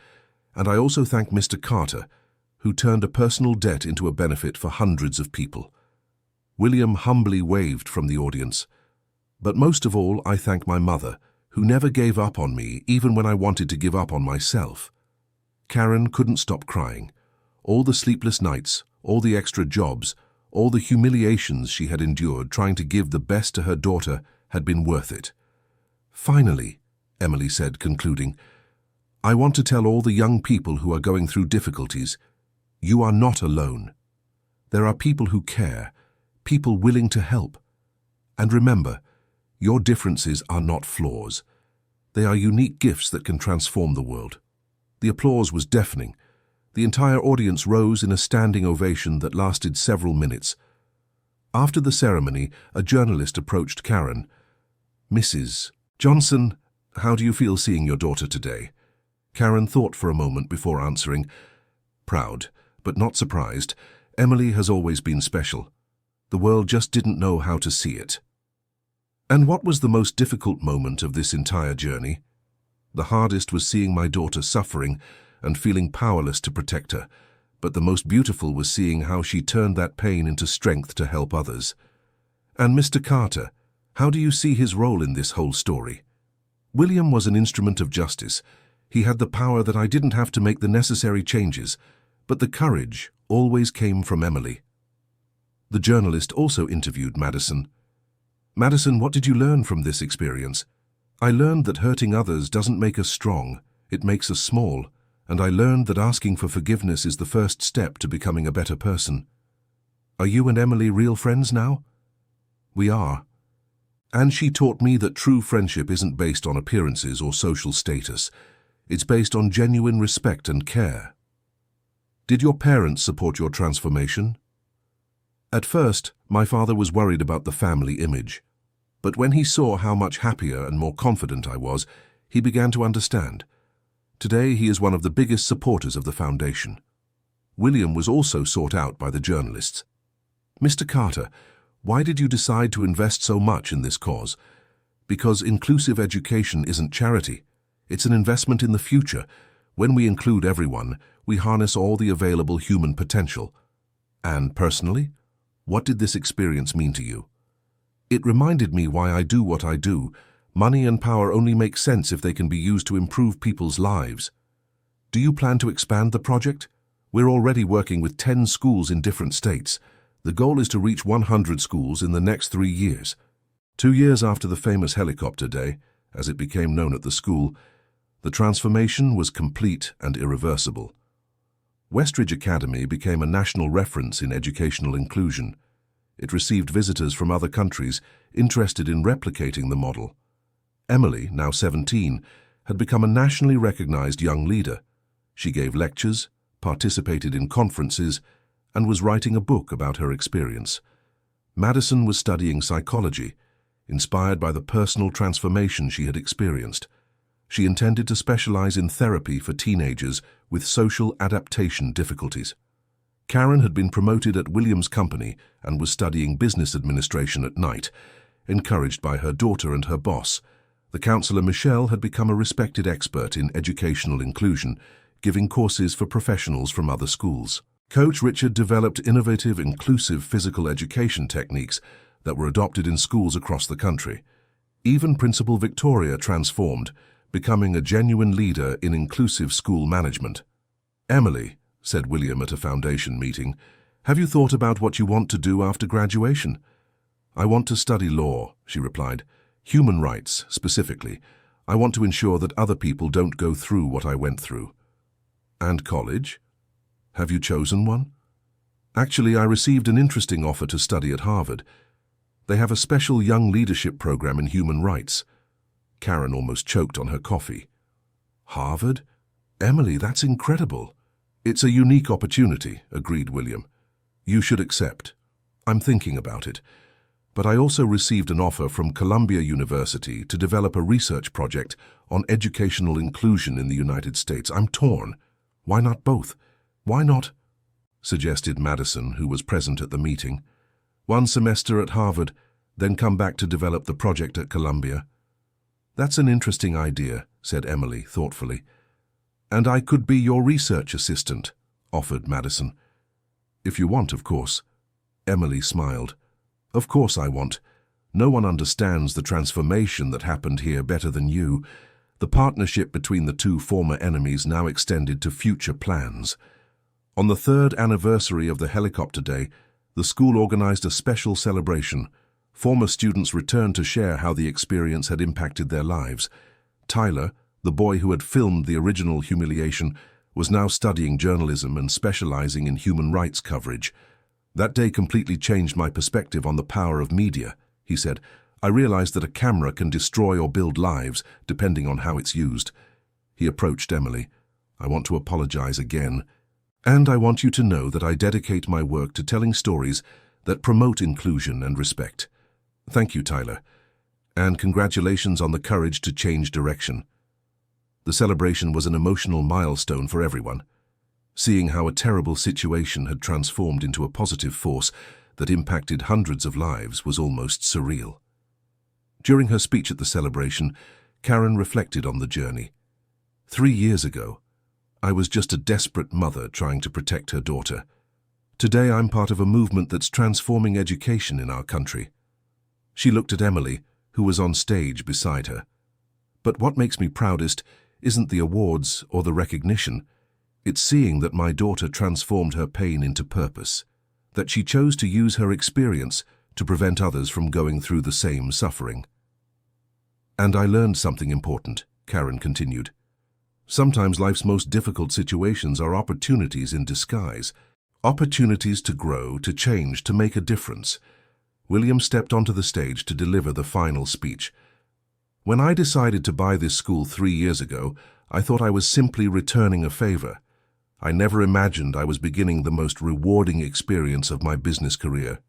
"And I also thank Mr. Carter, who turned a personal debt into a benefit for hundreds of people." William humbly waved from the audience. "But most of all, I thank my mother, who never gave up on me even when I wanted to give up on myself." Karen couldn't stop crying. All the sleepless nights, all the extra jobs, all the humiliations she had endured trying to give the best to her daughter had been worth it. "Finally," Emily said, concluding, "I want to tell all the young people who are going through difficulties, you are not alone. There are people who care, people willing to help. And remember, your differences are not flaws. They are unique gifts that can transform the world." The applause was deafening. The entire audience rose in a standing ovation that lasted several minutes. After the ceremony, a journalist approached Karen. "Mrs. Johnson, how do you feel seeing your daughter today?" Karen thought for a moment before answering. "Proud, but not surprised. Emily has always been special. The world just didn't know how to see it." "And what was the most difficult moment of this entire journey?" "The hardest was seeing my daughter suffering and feeling powerless to protect her, but the most beautiful was seeing how she turned that pain into strength to help others." "And Mr. Carter, how do you see his role in this whole story?" "William was an instrument of justice. He had the power that I didn't have to make the necessary changes, but the courage always came from Emily." The journalist also interviewed Madison. "Madison, what did you learn from this experience?" "I learned that hurting others doesn't make us strong, it makes us small, and I learned that asking for forgiveness is the first step to becoming a better person." "Are you and Emily real friends now?" "We are. And she taught me that true friendship isn't based on appearances or social status. It's based on genuine respect and care." "Did your parents support your transformation?" "At first, my father was worried about the family image. But when he saw how much happier and more confident I was, he began to understand. Today, he is one of the biggest supporters of the foundation." William was also sought out by the journalists. "Mr. Carter, why did you decide to invest so much in this cause?" "Because inclusive education isn't charity. It's an investment in the future. When we include everyone, we harness all the available human potential." "And personally, what did this experience mean to you?" "It reminded me why I do what I do. Money and power only make sense if they can be used to improve people's lives." "Do you plan to expand the project?" "We're already working with 10 schools in different states. The goal is to reach 100 schools in the next 3 years." 2 years after the famous helicopter day, as it became known at the school, the transformation was complete and irreversible. Westridge Academy became a national reference in educational inclusion. It received visitors from other countries interested in replicating the model. Emily, now 17, had become a nationally recognized young leader. She gave lectures, participated in conferences, and was writing a book about her experience. Madison was studying psychology, inspired by the personal transformation she had experienced. She intended to specialize in therapy for teenagers with social adaptation difficulties. Karen had been promoted at William's company and was studying business administration at night. Encouraged by her daughter and her boss, the counselor Michelle had become a respected expert in educational inclusion, giving courses for professionals from other schools. Coach Richard developed innovative, inclusive physical education techniques that were adopted in schools across the country. Even Principal Victoria transformed, becoming a genuine leader in inclusive school management. "Emily," said William at a foundation meeting, "have you thought about what you want to do after graduation?" "I want to study law," she replied. "Human rights, specifically. I want to ensure that other people don't go through what I went through." "And college? Have you chosen one?" "Actually, I received an interesting offer to study at Harvard. They have a special young leadership program in human rights." Karen almost choked on her coffee. "Harvard? Emily, that's incredible." "It's a unique opportunity," agreed William. "You should accept." "I'm thinking about it. But I also received an offer from Columbia University to develop a research project on educational inclusion in the United States. I'm torn. Why not both? Why not?" suggested Madison, who was present at the meeting. "One semester at Harvard, then come back to develop the project at Columbia." "That's an interesting idea," said Emily thoughtfully. "And I could be your research assistant," offered Madison. "If you want, of course." Emily smiled. "Of course I want. No one understands the transformation that happened here better than you. The partnership between the two former enemies now extended to future plans." On the 3rd anniversary of the helicopter day, the school organized a special celebration. Former students returned to share how the experience had impacted their lives. Tyler, the boy who had filmed the original humiliation, was now studying journalism and specializing in human rights coverage. "That day completely changed my perspective on the power of media," he said. "I realized that a camera can destroy or build lives, depending on how it's used." He approached Emily. "I want to apologize again. And I want you to know that I dedicate my work to telling stories that promote inclusion and respect. Thank you, Tyler. And congratulations on the courage to change direction." The celebration was an emotional milestone for everyone. Seeing how a terrible situation had transformed into a positive force that impacted hundreds of lives was almost surreal. During her speech at the celebration, Karen reflected on the journey. 3 years ago, I was just a desperate mother trying to protect her daughter. Today I'm part of a movement that's transforming education in our country. She looked at Emily, who was on stage beside her. "But what makes me proudest isn't the awards or the recognition. It's seeing that my daughter transformed her pain into purpose, that she chose to use her experience to prevent others from going through the same suffering." "And I learned something important," Karen continued. "Sometimes life's most difficult situations are opportunities in disguise. Opportunities to grow, to change, to make a difference." William stepped onto the stage to deliver the final speech. "When I decided to buy this school 3 years ago, I thought I was simply returning a favor. I never imagined I was beginning the most rewarding experience of my business career."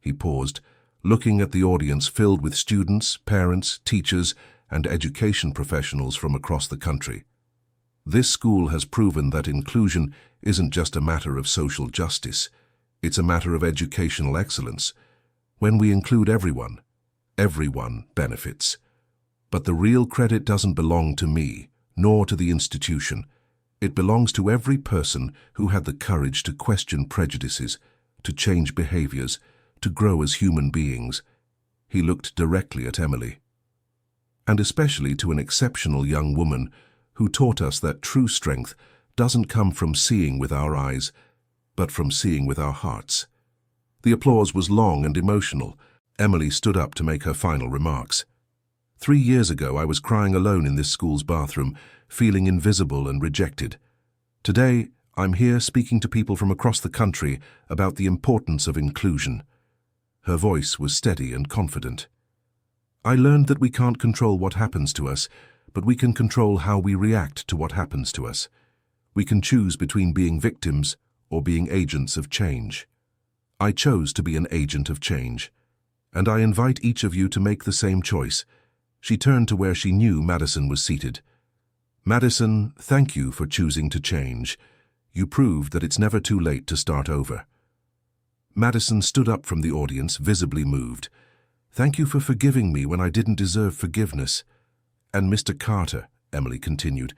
He paused, looking at the audience filled with students, parents, teachers, and education professionals from across the country. "This school has proven that inclusion isn't just a matter of social justice. It's a matter of educational excellence. When we include everyone benefits. But the real credit doesn't belong to me, nor to the institution. It belongs to every person who had the courage to question prejudices, to change behaviors, to grow as human beings." He looked directly at Emily. "And especially to an exceptional young woman who taught us that true strength doesn't come from seeing with our eyes, but from seeing with our hearts." The applause was long and emotional. Emily stood up to make her final remarks. 3 years ago, I was crying alone in this school's bathroom, feeling invisible and rejected. Today, I'm here speaking to people from across the country about the importance of inclusion." Her voice was steady and confident. "I learned that we can't control what happens to us, but we can control how we react to what happens to us. We can choose between being victims or being agents of change. I chose to be an agent of change, and I invite each of you to make the same choice. She turned to where she knew Madison was seated. Madison, thank you for choosing to change. You proved that it's never too late to start over. Madison stood up from the audience, visibly moved. Thank you for forgiving me when I didn't deserve forgiveness. And Mr. Carter, Emily continued,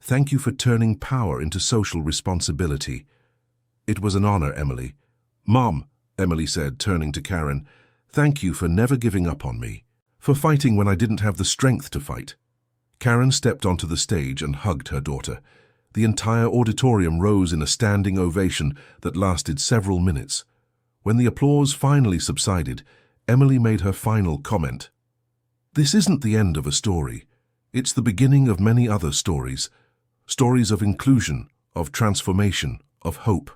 thank you for turning power into social responsibility. It was an honor, Emily. Mom, Emily said, turning to Karen, thank you for never giving up on me, for fighting when I didn't have the strength to fight. Karen stepped onto the stage and hugged her daughter. The entire auditorium rose in a standing ovation that lasted several minutes. When the applause finally subsided, Emily made her final comment. This isn't the end of a story. It's the beginning of many other stories. Stories of inclusion, of transformation, of hope.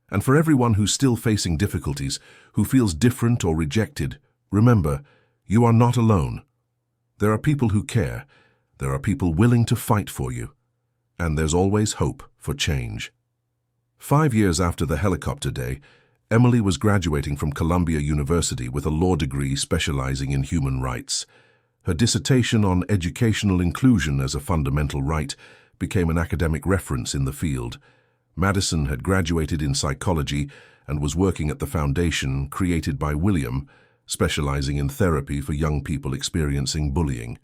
And for everyone who's still facing difficulties, who feels different or rejected, remember, you are not alone. There are people who care. There are people willing to fight for you. And there's always hope for change. 5 years after the helicopter day, Emily was graduating from Columbia University with a law degree specializing in human rights. Her dissertation on educational inclusion as a fundamental right became an academic reference in the field. Madison had graduated in psychology and was working at the foundation created by William, specializing in therapy for young people experiencing bullying.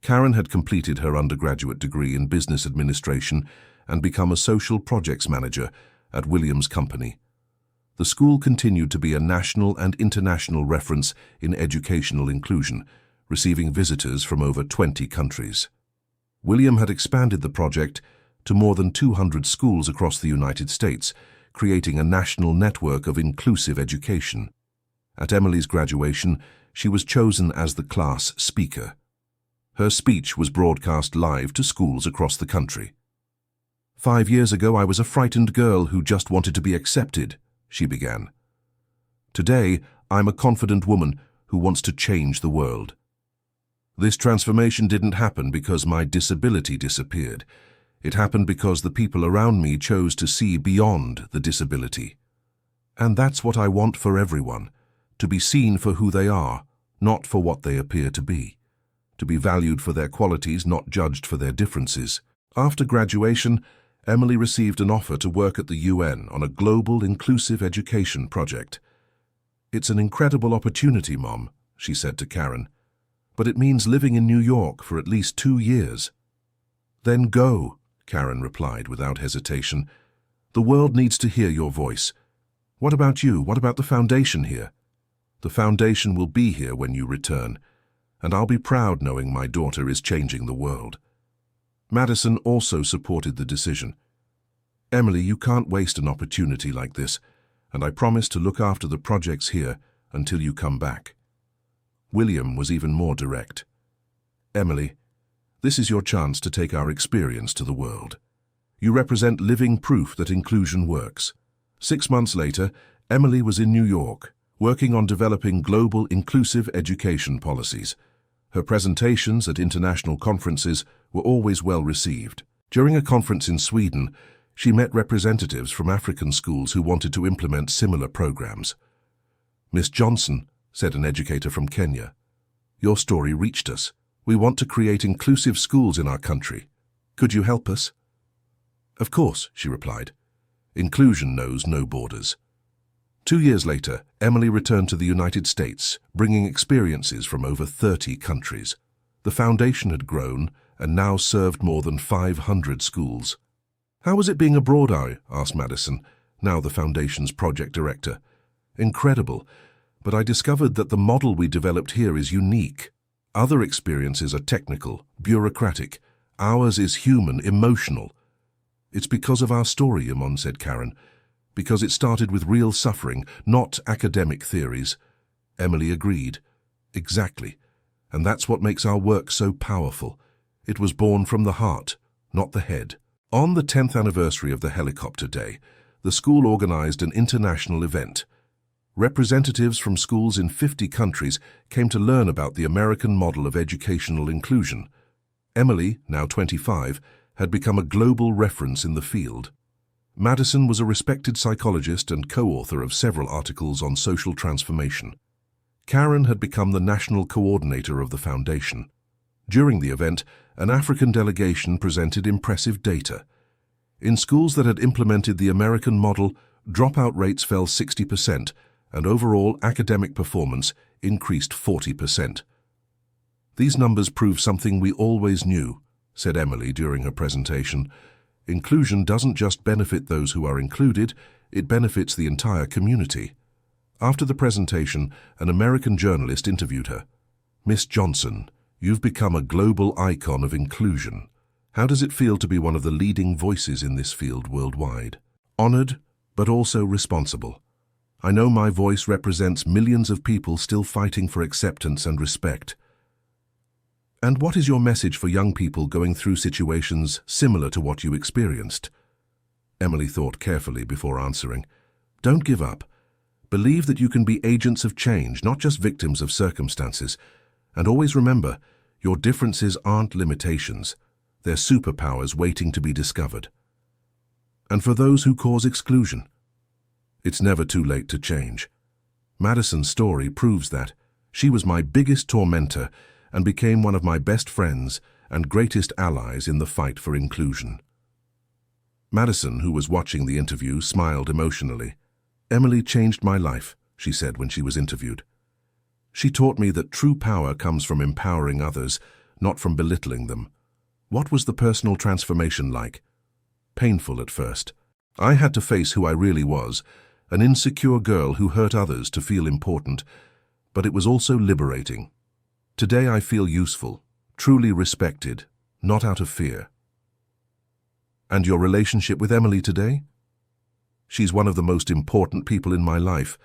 Karen had completed her undergraduate degree in business administration and become a social projects manager at William's company. The school continued to be a national and international reference in educational inclusion, receiving visitors from over 20 countries. William had expanded the project to more than 200 schools across the United States, creating a national network of inclusive education. At Emily's graduation, she was chosen as the class speaker. Her speech was broadcast live to schools across the country. 5 years ago, I was a frightened girl who just wanted to be accepted, she began. Today, I'm a confident woman who wants to change the world. This transformation didn't happen because my disability disappeared. It happened because the people around me chose to see beyond the disability. And that's what I want for everyone, to be seen for who they are, not for what they appear to be. To be valued for their qualities, not judged for their differences. After graduation, Emily received an offer to work at the UN on a global inclusive education project. It's an incredible opportunity, Mom, she said to Karen, but it means living in New York for at least 2 years. Then go, Karen replied without hesitation. The world needs to hear your voice. What about you? What about the foundation here? The foundation will be here when you return, and I'll be proud knowing my daughter is changing the world. Madison also supported the decision. Emily, you can't waste an opportunity like this, and I promise to look after the projects here until you come back. William was even more direct. Emily, this is your chance to take our experience to the world. You represent living proof that inclusion works. 6 months later, Emily was in New York, working on developing global inclusive education policies. Her presentations at international conferences were always well received. During a conference in Sweden, she met representatives from African schools who wanted to implement similar programs. Miss Johnson, said an educator from Kenya, your story reached us. We want to create inclusive schools in our country. Could you help us? Of course, she replied. Inclusion knows no borders. 2 years later, Emily returned to the United States, bringing experiences from over 30 countries. The foundation had grown and now served more than 500 schools. How was it being abroad, I asked Madison, now the foundation's project director. Incredible, but I discovered that the model we developed here is unique. Other experiences are technical, bureaucratic. Ours is human, emotional. It's because of our story, Imon, said Karen. Because it started with real suffering, not academic theories. Emily agreed. Exactly. And that's what makes our work so powerful. It was born from the heart, not the head. On the 10th anniversary of the helicopter day, the school organized an international event. Representatives from schools in 50 countries came to learn about the American model of educational inclusion. Emily, now 25, had become a global reference in the field. Madison was a respected psychologist and co-author of several articles on social transformation. Karen had become the national coordinator of the foundation. During the event, an African delegation presented impressive data. In schools that had implemented the American model, dropout rates fell 60%, and overall academic performance increased 40%. "These numbers prove something we always knew," said Emily during her presentation. "Inclusion doesn't just benefit those who are included, it benefits the entire community." After the presentation, an American journalist interviewed her. "Miss Johnson, you've become a global icon of inclusion. How does it feel to be one of the leading voices in this field worldwide?" "Honored, but also responsible. I know my voice represents millions of people still fighting for acceptance and respect." "And what is your message for young people going through situations similar to what you experienced?" Emily thought carefully before answering. "Don't give up. Believe that you can be agents of change, not just victims of circumstances. And always remember, your differences aren't limitations. They're superpowers waiting to be discovered." "And for those who cause exclusion?" "It's never too late to change. Madison's story proves that. She was my biggest tormentor and became one of my best friends and greatest allies in the fight for inclusion." Madison, who was watching the interview, smiled emotionally. "Emily changed my life," she said when she was interviewed. "She taught me that true power comes from empowering others, not from belittling them." "What was the personal transformation like?" "Painful at first. I had to face who I really was, an insecure girl who hurt others to feel important, but it was also liberating. Today I feel useful, truly respected, not out of fear." "And your relationship with Emily today?" "She's one of the most important people in my life.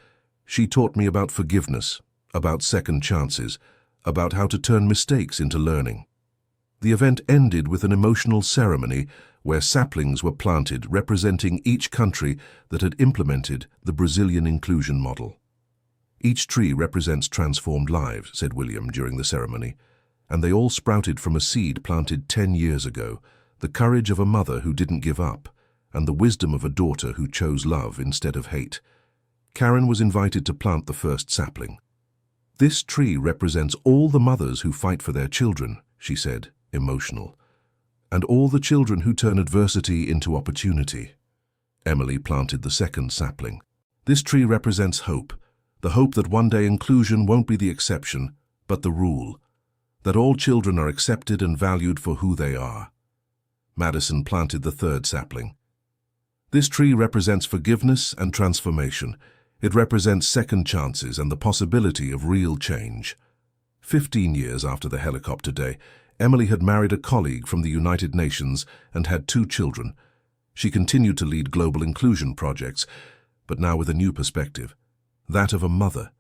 She taught me about forgiveness, about second chances, about how to turn mistakes into learning." The event ended with an emotional ceremony where saplings were planted representing each country that had implemented the Brazilian inclusion model. "Each tree represents transformed lives," said William during the ceremony, "and they all sprouted from a seed planted 10 years ago, the courage of a mother who didn't give up, and the wisdom of a daughter who chose love instead of hate." Karen was invited to plant the first sapling. "This tree represents all the mothers who fight for their children," she said, emotional, "and all the children who turn adversity into opportunity." Emily planted the second sapling. "This tree represents hope, the hope that one day inclusion won't be the exception, but the rule, that all children are accepted and valued for who they are." Madison planted the third sapling. "This tree represents forgiveness and transformation. It represents second chances and the possibility of real change." 15 years after the helicopter day, Emily had married a colleague from the United Nations and had 2 children. She continued to lead global inclusion projects, but now with a new perspective, that of a mother.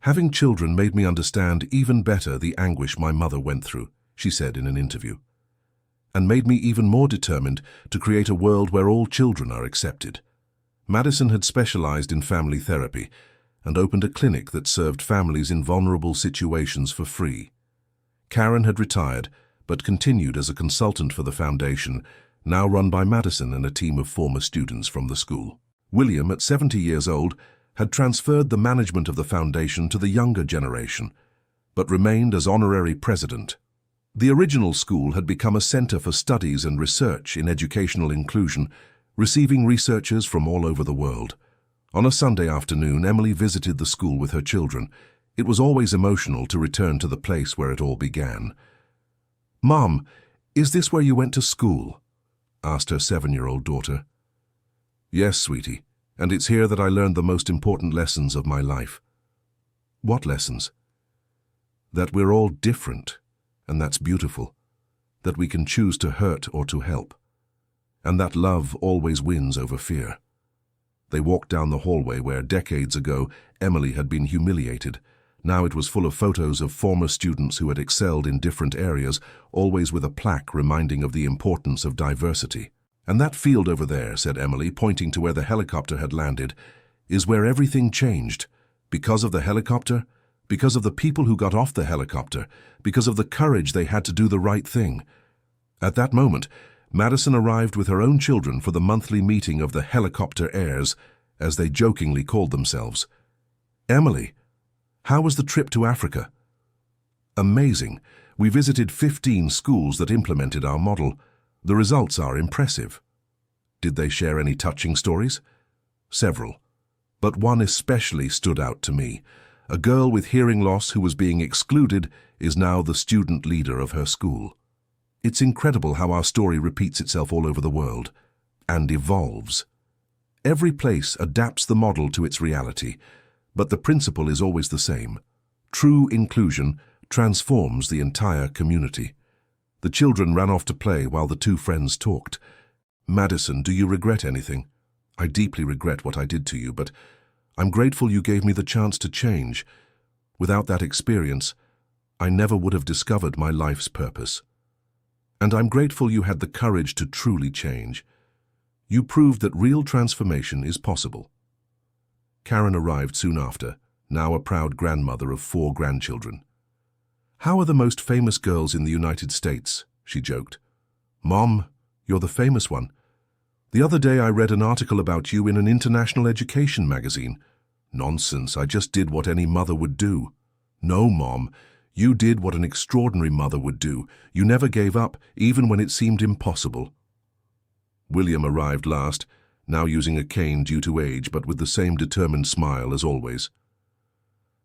"Having children made me understand even better the anguish my mother went through," she said in an interview, "and made me even more determined to create a world where all children are accepted." Madison had specialized in family therapy and opened a clinic that served families in vulnerable situations for free. Karen had retired, but continued as a consultant for the foundation, now run by Madison and a team of former students from the school. William, at 70 years old, had transferred the management of the foundation to the younger generation, but remained as honorary president. The original school had become a center for studies and research in educational inclusion, receiving researchers from all over the world. On a Sunday afternoon, Emily visited the school with her children. It was always emotional to return to the place where it all began. "Mom, is this where you went to school?" asked her 7-year-old daughter. "Yes, sweetie, and it's here that I learned the most important lessons of my life." "What lessons?" "That we're all different, and that's beautiful. That we can choose to hurt or to help. And that love always wins over fear." They walked down the hallway where, decades ago, Emily had been humiliated. Now it was full of photos of former students who had excelled in different areas, always with a plaque reminding of the importance of diversity. "And that field over there," said Emily, pointing to where the helicopter had landed, "is where everything changed. Because of the helicopter, because of the people who got off the helicopter, because of the courage they had to do the right thing. At that moment, Madison arrived with her own children for the monthly meeting of the helicopter heirs, as they jokingly called themselves. "Emily, how was the trip to Africa?" "Amazing. We visited 15 schools that implemented our model. The results are impressive." "Did they share any touching stories?" "Several. But one especially stood out to me. A girl with hearing loss who was being excluded is now the student leader of her school. It's incredible how our story repeats itself all over the world and evolves. Every place adapts the model to its reality, but the principle is always the same. True inclusion transforms the entire community." The children ran off to play while the two friends talked. "Madison, do you regret anything?" "I deeply regret what I did to you, but I'm grateful you gave me the chance to change. Without that experience, I never would have discovered my life's purpose. And I'm grateful you had the courage to truly change. You proved that real transformation is possible." Karen arrived soon after, now a proud grandmother of 4 grandchildren. "How are the most famous girls in the United States?" she joked. "Mom, you're the famous one. The other day I read an article about you in an international education magazine." "Nonsense, I just did what any mother would do." "No, Mom, you did what an extraordinary mother would do. You never gave up, even when it seemed impossible." William arrived last, now using a cane due to age, but with the same determined smile as always.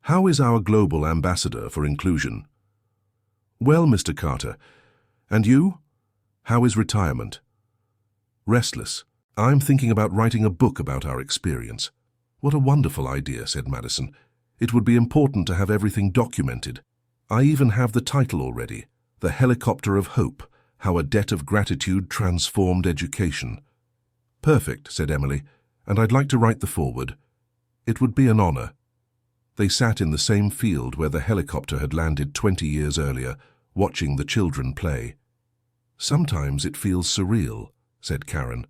"How is our global ambassador for inclusion?" "Well, Mr. Carter. And you? How is retirement?" "Restless. I'm thinking about writing a book about our experience." "What a wonderful idea," said Madison. "It would be important to have everything documented. I even have the title already, The Helicopter of Hope, How a Debt of Gratitude Transformed Education." "Perfect," said Emily, "and I'd like to write the foreword." "It would be an honor." They sat in the same field where the helicopter had landed 20 years earlier, watching the children play. "Sometimes it feels surreal," said Karen.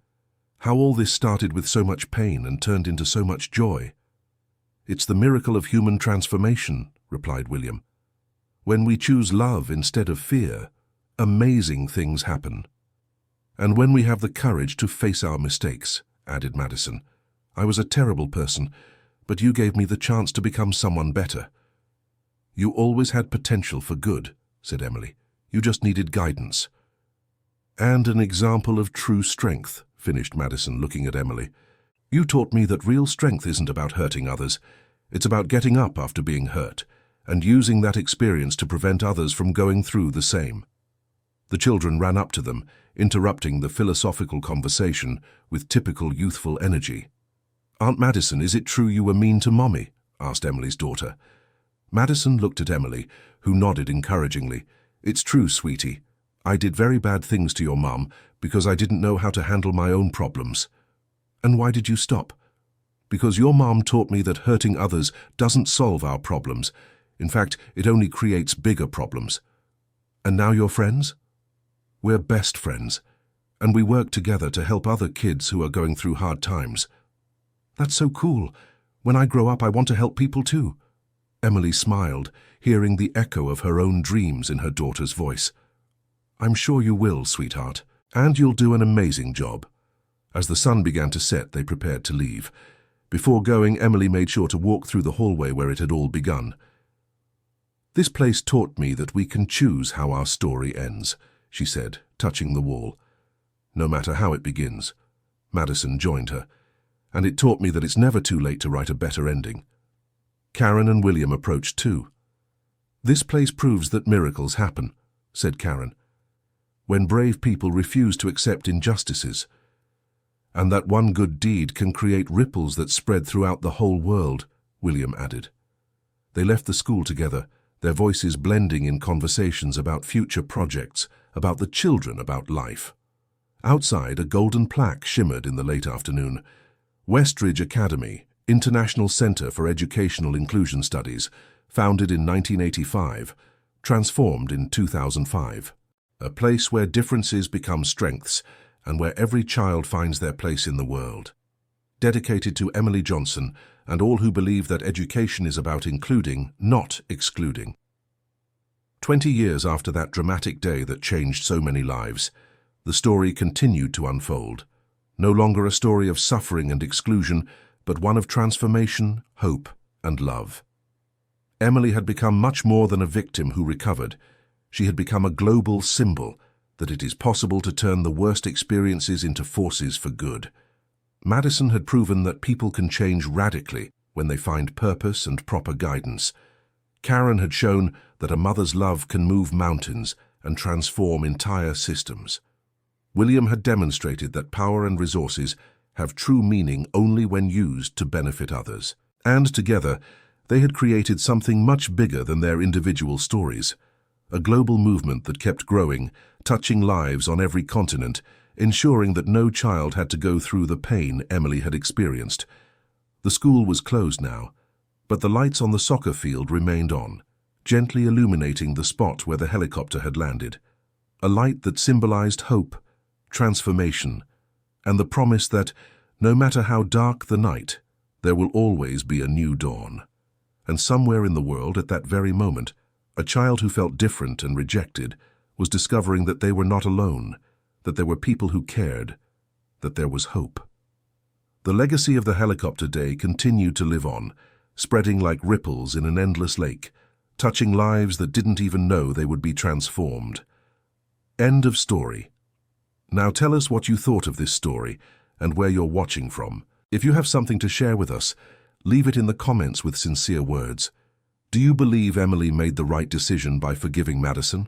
"How all this started with so much pain and turned into so much joy." "It's the miracle of human transformation," replied William. "When we choose love instead of fear, amazing things happen." "And when we have the courage to face our mistakes," added Madison. "I was a terrible person, but you gave me the chance to become someone better." "You always had potential for good," said Emily. "You just needed guidance." "And an example of true strength," finished Madison, looking at Emily. "You taught me that real strength isn't about hurting others. It's about getting up after being hurt, and using that experience to prevent others from going through the same." The children ran up to them, interrupting the philosophical conversation with typical youthful energy. "Aunt Madison, is it true you were mean to Mommy?" asked Emily's daughter. Madison looked at Emily, who nodded encouragingly. "It's true, sweetie. I did very bad things to your mum because I didn't know how to handle my own problems." "And why did you stop?" "Because your mom taught me that hurting others doesn't solve our problems. In fact, it only creates bigger problems." "And now you're friends?" "We're best friends, and we work together to help other kids who are going through hard times." "That's so cool. When I grow up, I want to help people too." Emily smiled, hearing the echo of her own dreams in her daughter's voice. "I'm sure you will, sweetheart, and you'll do an amazing job." As the sun began to set, they prepared to leave. Before going, Emily made sure to walk through the hallway where it had all begun. "This place taught me that we can choose how our story ends," she said, touching the wall. "No matter how it begins." Madison joined her. "And it taught me that it's never too late to write a better ending." Karen and William approached too. "This place proves that miracles happen," said Karen, "when brave people refuse to accept injustices. And that one good deed can create ripples that spread throughout the whole world," William added. They left the school together, their voices blending in conversations about future projects, about the children, about life. Outside, a golden plaque shimmered in the late afternoon. Westridge Academy, International Center for Educational Inclusion Studies, founded in 1985, transformed in 2005. A place where differences become strengths and where every child finds their place in the world. dedicated to Emily Johnson and all who believe that education is about including, not excluding. 20 years after that dramatic day that changed so many lives, the story continued to unfold. No longer a story of suffering and exclusion, but one of transformation, hope, and love. Emily had become much more than a victim who recovered. She had become a global symbol that it is possible to turn the worst experiences into forces for good. Madison had proven that people can change radically when they find purpose and proper guidance. Karen had shown that a mother's love can move mountains and transform entire systems. William had demonstrated that power and resources have true meaning only when used to benefit others. And together, they had created something much bigger than their individual stories. A global movement that kept growing, touching lives on every continent, ensuring that no child had to go through the pain Emily had experienced. The school was closed now, but the lights on the soccer field remained on, gently illuminating the spot where the helicopter had landed. A light that symbolized hope, transformation, and the promise that, no matter how dark the night, there will always be a new dawn. And somewhere in the world, at that very moment, a child who felt different and rejected was discovering that they were not alone, that there were people who cared, that there was hope. The legacy of the helicopter day continued to live on, spreading like ripples in an endless lake, touching lives that didn't even know they would be transformed. End of story. Now tell us what you thought of this story and where you're watching from. If you have something to share with us, leave it in the comments with sincere words. Do you believe Emily made the right decision by forgiving Madison?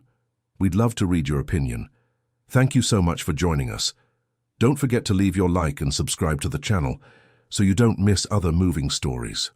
We'd love to read your opinion. Thank you so much for joining us. Don't forget to leave your like and subscribe to the channel so you don't miss other moving stories.